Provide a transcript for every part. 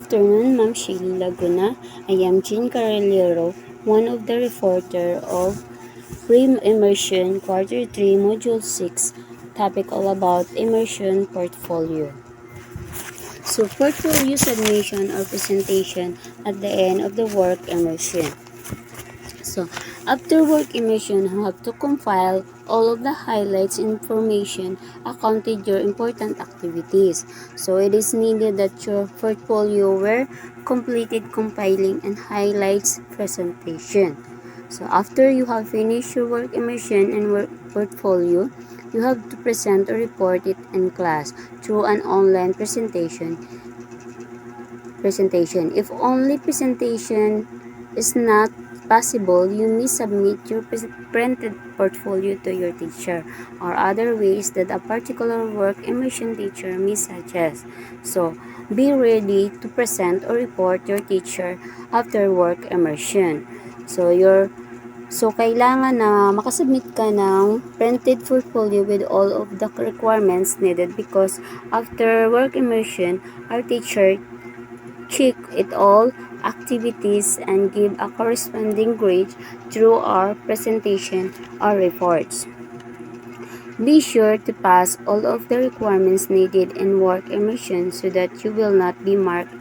Afternoon, Ma'am Shelly Laguna. I am Jean Carrilero, one of the reporter of Pre-Immersion Quarter 3, Module 6, topic all about immersion portfolio. So, portfolio submission or presentation at the end of the work immersion. So, after work immersion, you have to compile all of the highlights information accounted your important activities. So, it is needed that your portfolio were completed compiling and highlights presentation. So, after you have finished your work immersion and work portfolio, you have to present or report it in class through an online presentation. If only presentation is not possible, you may submit your printed portfolio to your teacher or other ways that a particular work immersion teacher may suggest. So, be ready to present or report your teacher after work immersion. So, kailangan na makasubmit ka ng printed portfolio with all of the requirements needed because after work immersion, our teacher check it all activities and give a corresponding grade through our presentation or reports. Be sure to pass all of the requirements needed in work immersion so that you will not be marked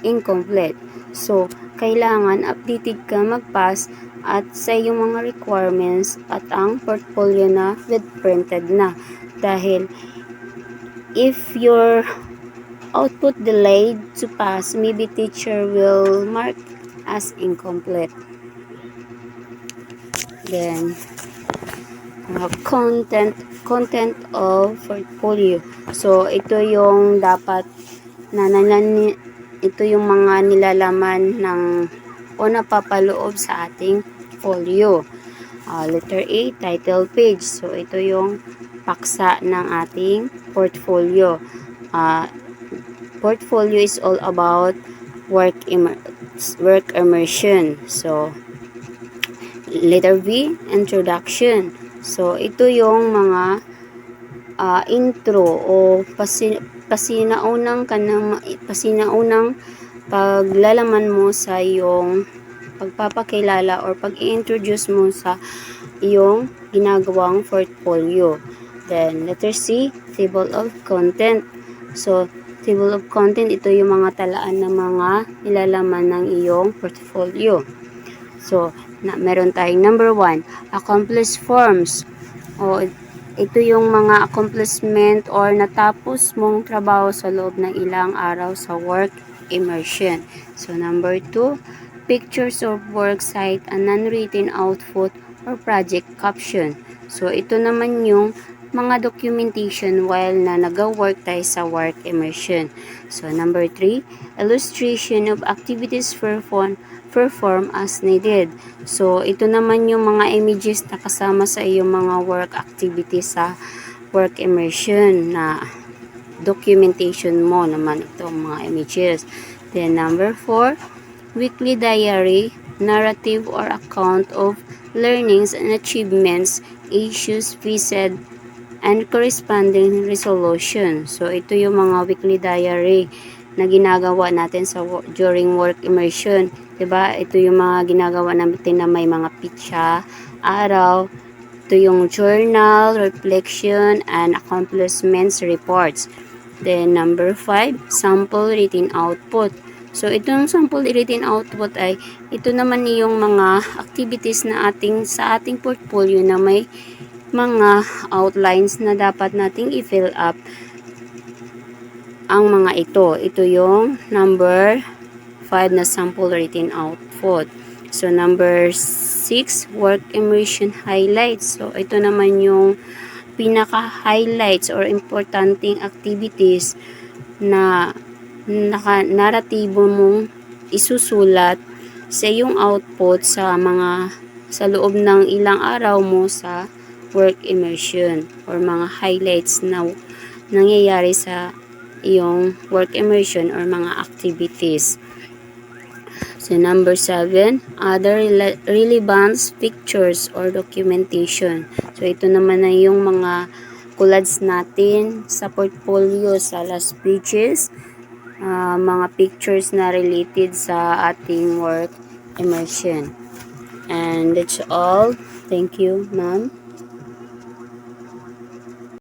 incomplete. So, kailangan updated ka mag-pass at sa iyong mga requirements at ang portfolio na with printed na. Dahil if your output delayed to pass, maybe teacher will mark as incomplete. Then, content of portfolio. So, ito yung dapat ito yung mga nilalaman ng o napapaloob sa ating portfolio. Letter A, title page. So, ito yung paksa ng ating portfolio. Portfolio is all about work immersion. So, letter B, introduction. So, ito yung mga intro o pasinaunang paglalaman mo sa iyong pagpapakilala or pag-i-introduce mo sa iyong ginagawang portfolio. Then, letter C, table of content. So, table of content, ito yung mga talaan ng mga nilalaman ng iyong portfolio. So, meron tayong number 1, accomplished forms. O, ito yung mga accomplishment or natapos mong trabaho sa loob ng ilang araw sa work immersion. So, number 2, pictures of work site and non-written output or project caption. So, ito naman yung mga documentation while na nag-work tayo sa work immersion. So, number 3, illustration of activities perform as needed. So, ito naman yung mga images na kasama sa iyong mga work activities sa work immersion na documentation mo naman itong mga images. Then, number 4, weekly diary, narrative or account of learnings and achievements, issues, vised, and corresponding resolution. So, ito yung mga weekly diary na ginagawa natin during work immersion. Diba? Ito yung mga ginagawa natin na may mga pitsa, araw. Ito yung journal, reflection, and accomplishments reports. Then, number 5, sample written output. So, itong sample written output ay, ito naman yung mga activities na sa ating portfolio na may mga outlines na dapat nating i-fill up ang mga ito. Ito yung number 5 na sample written output. So, number 6, work immersion highlights. So, ito naman yung pinaka-highlights or importanteng activities na naratibo mong isusulat sa iyong output sa loob ng ilang araw mo sa work immersion or mga highlights na nangyayari sa iyong work immersion or mga activities. So, number 7, other relevance pictures or documentation. So, ito naman na yung mga collages natin sa portfolio sa last pages mga pictures na related sa ating work immersion. And that's all. Thank you, ma'am.